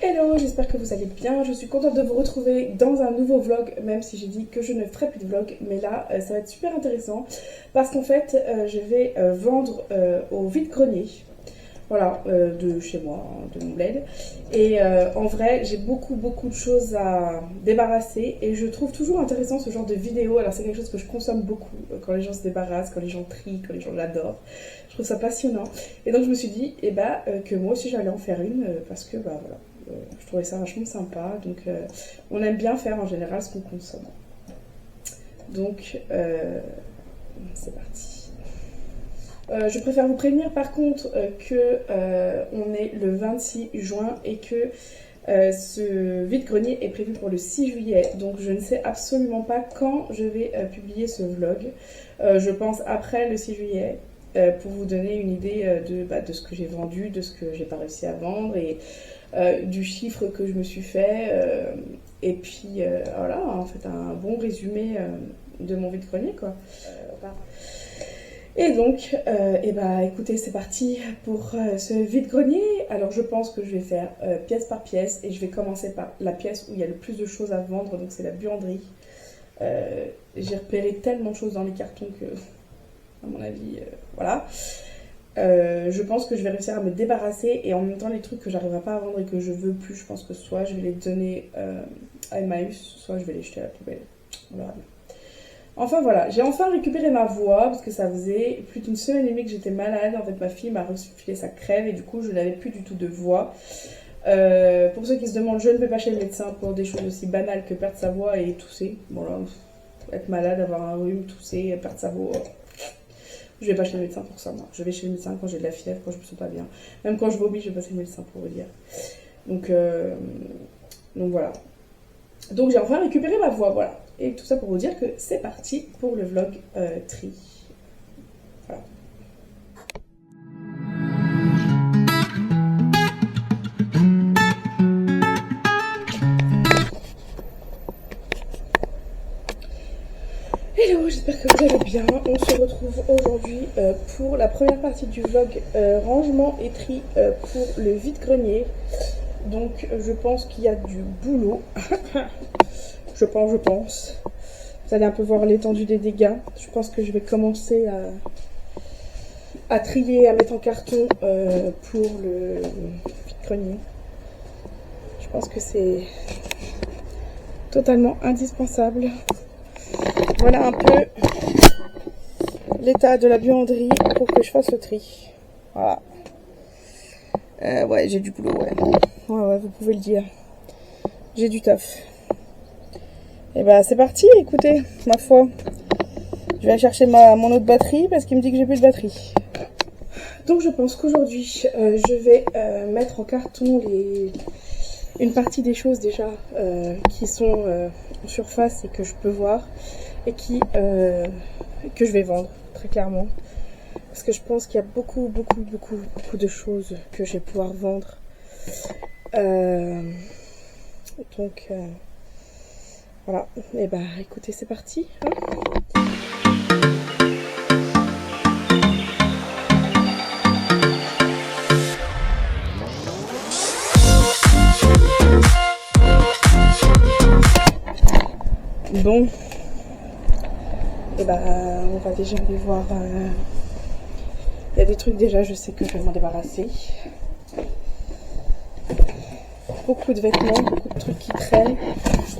Hello, j'espère que vous allez bien. Je suis contente de vous retrouver dans un nouveau vlog, même si j'ai dit que je ne ferai plus de vlog. Mais là, ça va être super intéressant parce qu'en fait, je vais vendre au vide-grenier. Voilà, de chez moi, hein, de mon bled. Et en vrai, j'ai beaucoup de choses à débarrasser. Et je trouve toujours intéressant ce genre de vidéo. Alors c'est quelque chose que je consomme beaucoup, quand les gens se débarrassent, quand les gens trient, quand les gens l'adorent. Je trouve ça passionnant. Et donc je me suis dit, que moi aussi j'allais en faire une, parce que, voilà, je trouvais ça vachement sympa. Donc on aime bien faire en général ce qu'on consomme. Donc, c'est parti. Je préfère vous prévenir par contre que on est le 26 juin et que ce vide-grenier est prévu pour le 6 juillet. Donc je ne sais absolument pas quand je vais publier ce vlog. Je pense après le 6 juillet pour vous donner une idée de ce que j'ai vendu, de ce que j'ai pas réussi à vendre et du chiffre que je me suis fait. Et puis voilà, en fait un bon résumé de mon vide-grenier quoi. Et donc, écoutez, c'est parti pour ce vide-grenier. Alors, je pense que je vais faire pièce par pièce et je vais commencer par la pièce où il y a le plus de choses à vendre, donc c'est la buanderie. J'ai repéré tellement de choses dans les cartons que, à mon avis, voilà. Je pense que je vais réussir à me débarrasser et en même temps, les trucs que j'arriverai pas à vendre et que je veux plus, je pense que soit je vais les donner à Emmaüs, soit je vais les jeter à la poubelle. On verra bien. Enfin voilà, j'ai enfin récupéré ma voix parce que ça faisait plus d'une semaine et demie que j'étais malade. En fait, ma fille m'a refilé sa crève et du coup, je n'avais plus du tout de voix. Pour ceux qui se demandent, je ne vais pas chez le médecin pour des choses aussi banales que perdre sa voix et tousser. Bon là, être malade, avoir un rhume, tousser, perdre sa voix. Je vais pas chez le médecin pour ça, moi. Je vais chez le médecin quand j'ai de la fièvre, quand je me sens pas bien. Même quand je vomis, je vais pas chez le médecin pour vous dire. Donc voilà. Donc j'ai enfin récupéré ma voix, voilà. Et tout ça pour vous dire que c'est parti pour le vlog tri. Voilà. Hello, j'espère que vous allez bien. On se retrouve aujourd'hui pour la première partie du vlog rangement et tri pour le vide-grenier. Donc je pense qu'il y a du boulot. Je pense. Vous allez un peu voir l'étendue des dégâts. Je pense que je vais commencer à trier, à mettre en carton pour le vide-grenier. Je pense que c'est totalement indispensable. Voilà un peu l'état de la buanderie pour que je fasse le tri. Voilà. Ouais, j'ai du boulot, ouais. Ouais, vous pouvez le dire. J'ai du taf. Et c'est parti, écoutez, ma foi. Je vais aller chercher mon autre batterie parce qu'il me dit que j'ai plus de batterie. Donc je pense qu'aujourd'hui, je vais mettre en carton une partie des choses déjà qui sont en surface et que je peux voir et que je vais vendre, très clairement. Parce que je pense qu'il y a beaucoup de choses que je vais pouvoir vendre. Donc... voilà, et écoutez, c'est parti. Hein. Bon, on va déjà aller voir. Il y a des trucs déjà, je sais que je vais m'en débarrasser. Beaucoup de vêtements, beaucoup de trucs qui traînent,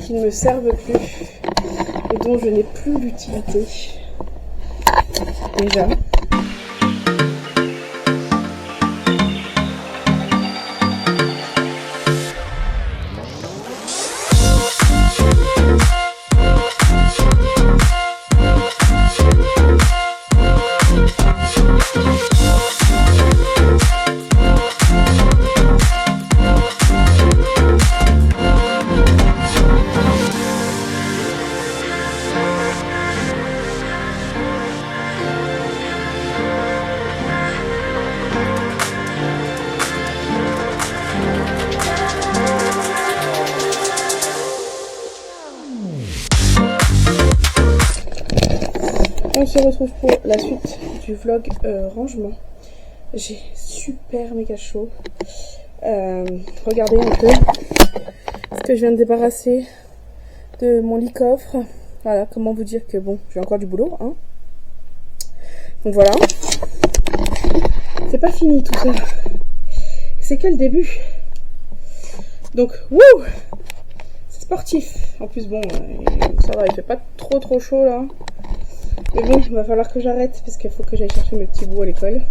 qui ne me servent plus et dont je n'ai plus l'utilité. Déjà. On se retrouve pour la suite du vlog rangement. J'ai super méga chaud. Regardez un peu ce que je viens de débarrasser de mon lit coffre. Voilà, comment vous dire que bon, j'ai encore du boulot, hein. Donc voilà. C'est pas fini tout ça. C'est que le début. Donc, wouh! C'est sportif. En plus, bon, ça va, il fait pas trop chaud là. Mais bon, il va falloir que j'arrête parce qu'il faut que j'aille chercher mes petits bouts à l'école.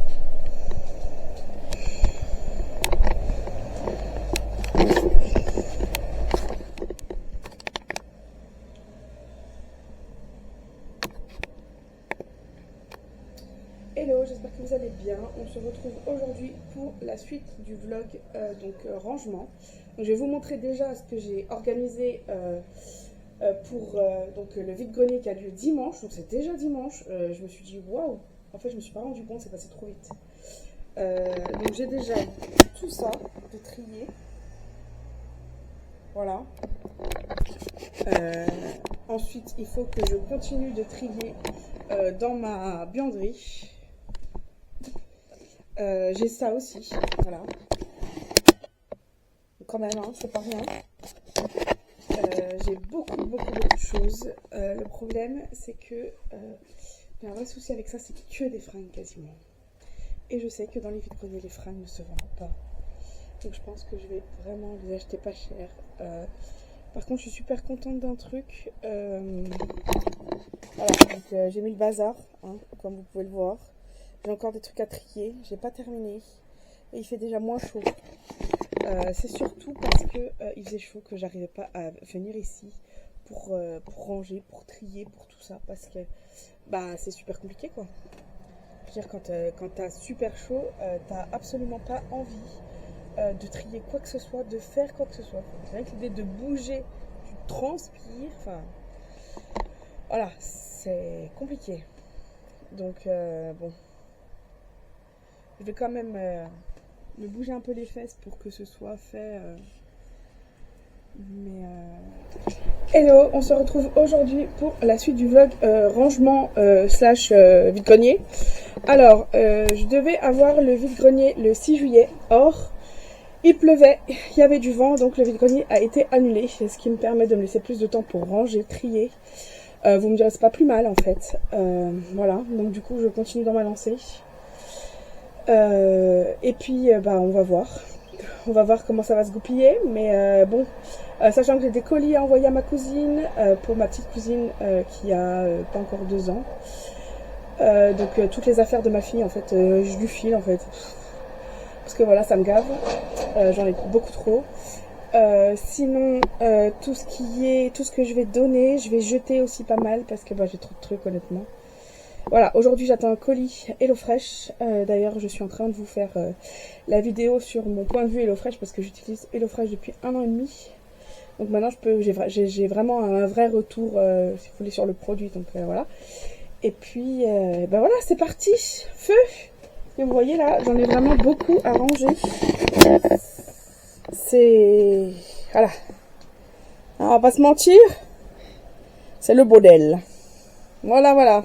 Hello, j'espère que vous allez bien. On se retrouve aujourd'hui pour la suite du vlog rangement. Donc, je vais vous montrer déjà ce que j'ai organisé pour donc, le vide-grenier qui a lieu dimanche. Donc c'est déjà dimanche. Je me suis dit waouh. En fait, je me suis pas rendu compte, c'est passé trop vite. Donc j'ai déjà tout ça de trier. Voilà. Ensuite, il faut que je continue de trier dans ma buanderie. J'ai ça aussi, voilà. Quand même, hein, c'est pas rien. J'ai beaucoup de choses. Le problème, c'est que j'ai un vrai souci avec ça, c'est que des fringues quasiment. Et je sais que dans les vide-greniers, les fringues ne se vendent pas. Donc je pense que je vais vraiment les acheter pas cher. Par contre, je suis super contente d'un truc. Voilà, j'ai mis le bazar, hein, comme vous pouvez le voir. J'ai encore des trucs à trier, j'ai pas terminé. Et il fait déjà moins chaud. C'est surtout parce que il faisait chaud que j'arrivais pas à venir ici pour ranger, pour trier, pour tout ça. Parce que bah c'est super compliqué quoi. Je veux dire, quand t'as super chaud, t'as absolument pas envie de trier quoi que ce soit, de faire quoi que ce soit. Rien que l'idée de bouger, tu transpires, enfin voilà, c'est compliqué. Donc bon, je vais quand même me bouger un peu les fesses pour que ce soit fait. Hello, on se retrouve aujourd'hui pour la suite du vlog rangement slash vide-grenier. Alors, je devais avoir le vide-grenier le 6 juillet. Or, il pleuvait, il y avait du vent, donc le vide-grenier a été annulé. Ce qui me permet de me laisser plus de temps pour ranger, trier. Vous me direz, c'est pas plus mal en fait. Voilà, donc du coup, je continue dans ma lancée. Et puis, bah, on va voir. On va voir comment ça va se goupiller. Mais bon, sachant que j'ai des colis à envoyer à ma cousine, pour ma petite cousine qui a pas encore 2 ans. Donc toutes les affaires de ma fille, en fait, je lui file en fait. Parce que voilà, ça me gave. J'en ai beaucoup trop. Sinon, tout ce que je vais donner, je vais jeter aussi pas mal parce que bah, j'ai trop de trucs honnêtement. Voilà, aujourd'hui j'attends un colis HelloFresh. D'ailleurs, je suis en train de vous faire la vidéo sur mon point de vue HelloFresh parce que j'utilise HelloFresh depuis 1 an et demi. Donc maintenant, j'ai vraiment un vrai retour, si vous voulez, sur le produit. Donc voilà. Et puis, ben voilà, c'est parti. Feu! Et vous voyez là, j'en ai vraiment beaucoup à ranger. C'est... Voilà. Alors, on va pas se mentir. C'est le bordel. Voilà.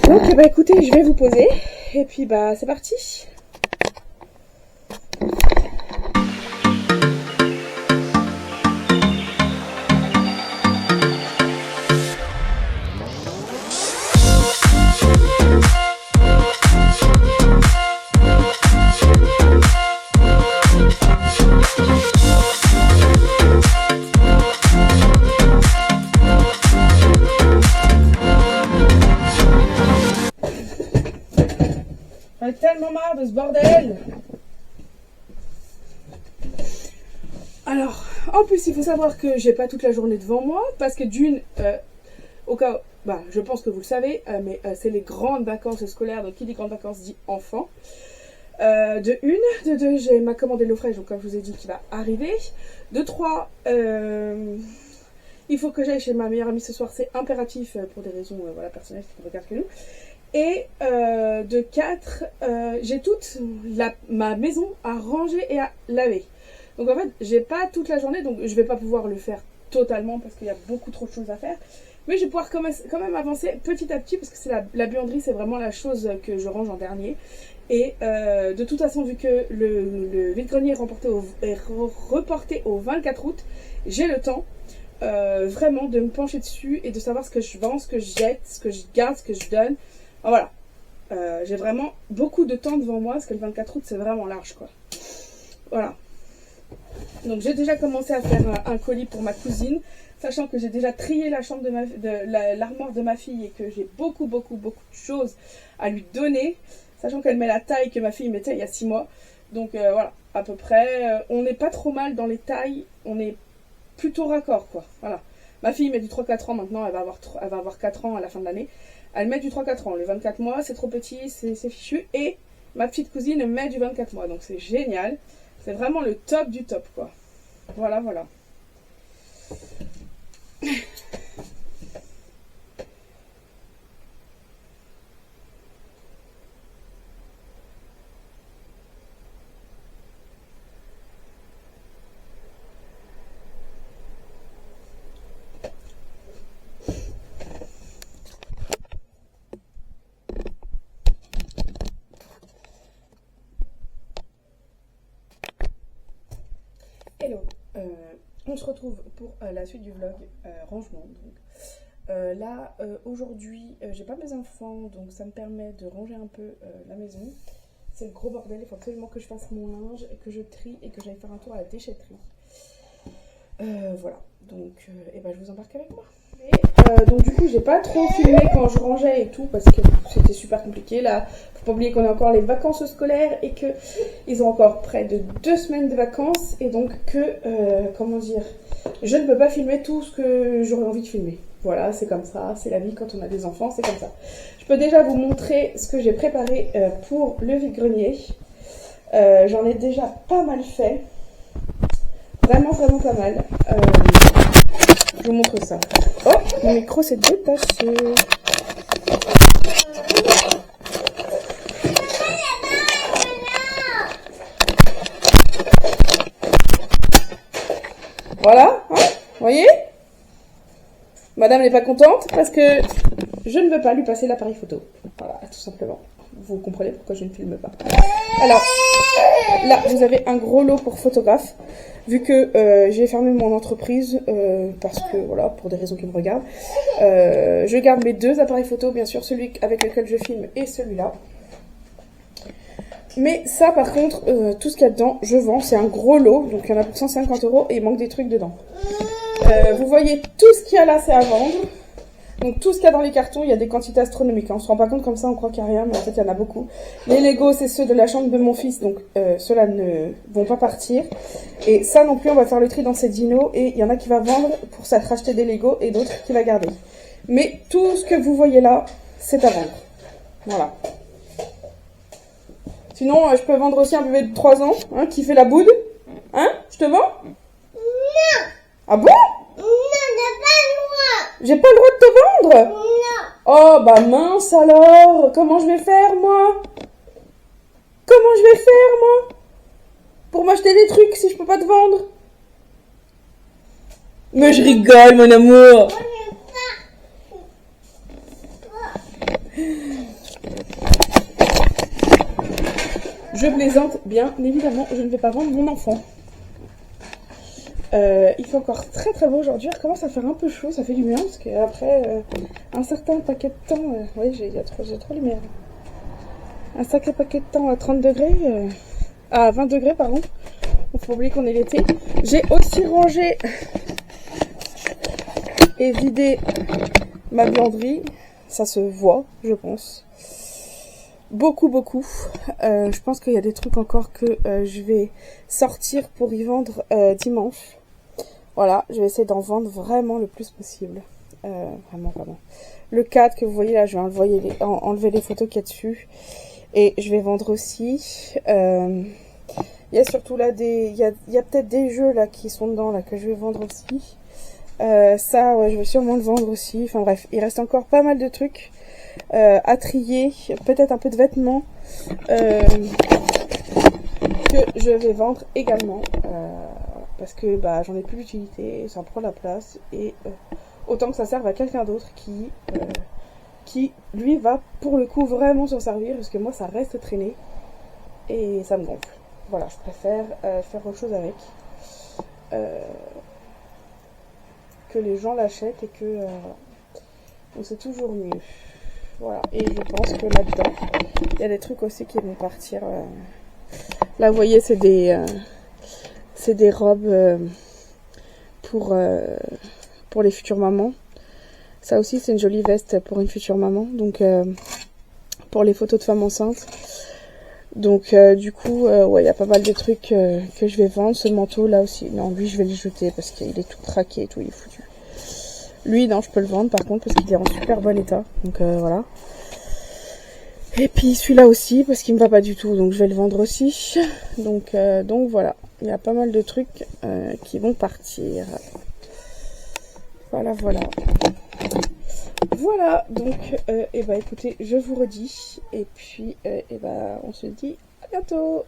Donc, bah écoutez, je vais vous poser. Et puis, bah, c'est parti. J'en ai tellement marre de ce bordel. Alors, en plus, il faut savoir que j'ai pas toute la journée devant moi parce que d'une, au cas, bah, je pense que vous le savez, mais c'est les grandes vacances scolaires. Donc, qui dit grandes vacances dit enfant. De une, de deux, j'ai ma commande HelloFresh, donc comme je vous ai dit, qui va arriver. De trois, il faut que j'aille chez ma meilleure amie ce soir, c'est impératif pour des raisons voilà, personnelles qui me regardent que nous. Et de 4, j'ai toute ma maison à ranger et à laver. Donc en fait, j'ai pas toute la journée, donc je vais pas pouvoir le faire totalement parce qu'il y a beaucoup trop de choses à faire. Mais je vais pouvoir quand même avancer petit à petit parce que c'est la buanderie, c'est vraiment la chose que je range en dernier. Et de toute façon, vu que le vide-grenier est reporté au 24 août, j'ai le temps vraiment de me pencher dessus et de savoir ce que je vends, ce que je jette, ce que je garde, ce que je donne. Enfin, voilà, j'ai vraiment beaucoup de temps devant moi parce que le 24 août c'est vraiment large quoi. Voilà. Donc j'ai déjà commencé à faire un colis pour ma cousine, sachant que j'ai déjà trié la chambre l'armoire de ma fille et que j'ai beaucoup de choses à lui donner, sachant qu'elle met la taille que ma fille mettait il y a 6 mois. Donc voilà, à peu près, on n'est pas trop mal dans les tailles, on est plutôt raccord quoi. Voilà. Ma fille met du 3-4 ans maintenant, elle va avoir 4 ans à la fin de l'année. Elle met du 3-4 ans. Le 24 mois, c'est trop petit, c'est fichu. Et ma petite cousine met du 24 mois. Donc c'est génial. C'est vraiment le top du top, quoi. Voilà, voilà. Hello, on se retrouve pour la suite du vlog rangement. Donc, là, aujourd'hui, j'ai pas mes enfants, donc ça me permet de ranger un peu la maison. C'est le gros bordel, il faut absolument que je fasse mon linge, que je trie et que j'aille faire un tour à la déchetterie. Voilà, donc et ben, je vous embarque avec moi. Donc du coup j'ai pas trop filmé quand je rangeais et tout parce que c'était super compliqué. Là faut pas oublier qu'on a encore les vacances scolaires et que ils ont encore près de 2 semaines de vacances et donc que comment dire, je ne peux pas filmer tout ce que j'aurais envie de filmer. Voilà, c'est comme ça, c'est la vie quand on a des enfants, c'est comme ça. Je peux déjà vous montrer ce que j'ai préparé pour le vide-grenier. J'en ai déjà pas mal fait, vraiment pas mal. Je vous montre ça. Oh, mon micro s'est détaché. Voilà, hein, vous voyez? Madame n'est pas contente parce que je ne veux pas lui passer l'appareil photo. Voilà, tout simplement. Vous comprenez pourquoi je ne filme pas. Alors, là, vous avez un gros lot pour photographe. Vu que j'ai fermé mon entreprise, parce que, voilà, pour des raisons qui me regardent, je garde mes 2 appareils photo, bien sûr, celui avec lequel je filme et celui-là. Mais ça, par contre, tout ce qu'il y a dedans, je vends. C'est un gros lot, donc il y en a pour 150 € et il manque des trucs dedans. Vous voyez, tout ce qu'il y a là, c'est à vendre. Donc tout ce qu'il y a dans les cartons, il y a des quantités astronomiques. On se rend pas compte comme ça, on croit qu'il n'y a rien, mais en fait il y en a beaucoup. Les Lego, c'est ceux de la chambre de mon fils, donc ceux-là ne vont pas partir. Et ça non plus, on va faire le tri dans ces dinos. Et il y en a qui va vendre pour ça, racheter des Lego et d'autres qui va garder. Mais tout ce que vous voyez là, c'est à vendre. Voilà. Sinon, je peux vendre aussi un bébé de 3 ans, hein, qui fait la boude. Hein? Je te vends? Non! Ah bon? Non, t'as pas le droit! J'ai pas le droit de te vendre? Non! Oh bah mince alors, comment je vais faire moi? Comment je vais faire moi? Pour m'acheter des trucs si je peux pas te vendre? Mais je rigole mon amour. Je plaisante, bien évidemment, je ne vais pas vendre mon enfant. Il fait encore très beau aujourd'hui, il recommence à faire un peu chaud, ça fait du bien parce qu'après un certain paquet de temps, oui j'ai trop lumière. Un sacré paquet de temps à 30 degrés, à 20 degrés pardon, il faut oublier qu'on est l'été. J'ai aussi rangé et vidé ma buanderie, ça se voit je pense. Beaucoup. Je pense qu'il y a des trucs encore que je vais sortir pour y vendre dimanche. Voilà, je vais essayer d'en vendre vraiment le plus possible. Vraiment. Le cadre que vous voyez là, je vais enlever les photos qu'il y a dessus. Et je vais vendre aussi. Il y a surtout là il y a peut-être des jeux là qui sont dedans là que je vais vendre aussi. Ça, ouais, je vais sûrement le vendre aussi. Enfin bref, il reste encore pas mal de trucs à trier. Peut-être un peu de vêtements que je vais vendre également. Parce que bah, j'en ai plus d'utilité, ça prend la place. Et autant que ça serve à quelqu'un d'autre qui lui va pour le coup vraiment s'en servir. Parce que moi ça reste traîné. et ça me gonfle. Voilà, je préfère faire autre chose avec. Que les gens l'achètent et que donc c'est toujours mieux. Voilà, et je pense que là-dedans, il y a des trucs aussi qui vont partir. Là, vous voyez, c'est des robes pour les futures mamans. Ça aussi, c'est une jolie veste pour une future maman. Donc, pour les photos de femmes enceintes. Donc, du coup, ouais, il y a pas mal de trucs que je vais vendre. Ce manteau, là aussi. Non, lui, je vais le jeter parce qu'il est tout craqué et tout, il est foutu. Lui, non, je peux le vendre par contre parce qu'il est en super bon état. Donc, voilà. Et puis, celui-là aussi parce qu'il me va pas du tout. Donc, je vais le vendre aussi. Donc voilà. Il y a pas mal de trucs qui vont partir. Voilà, voilà. Voilà, donc, et bah écoutez, je vous redis. Et puis, on se dit à bientôt.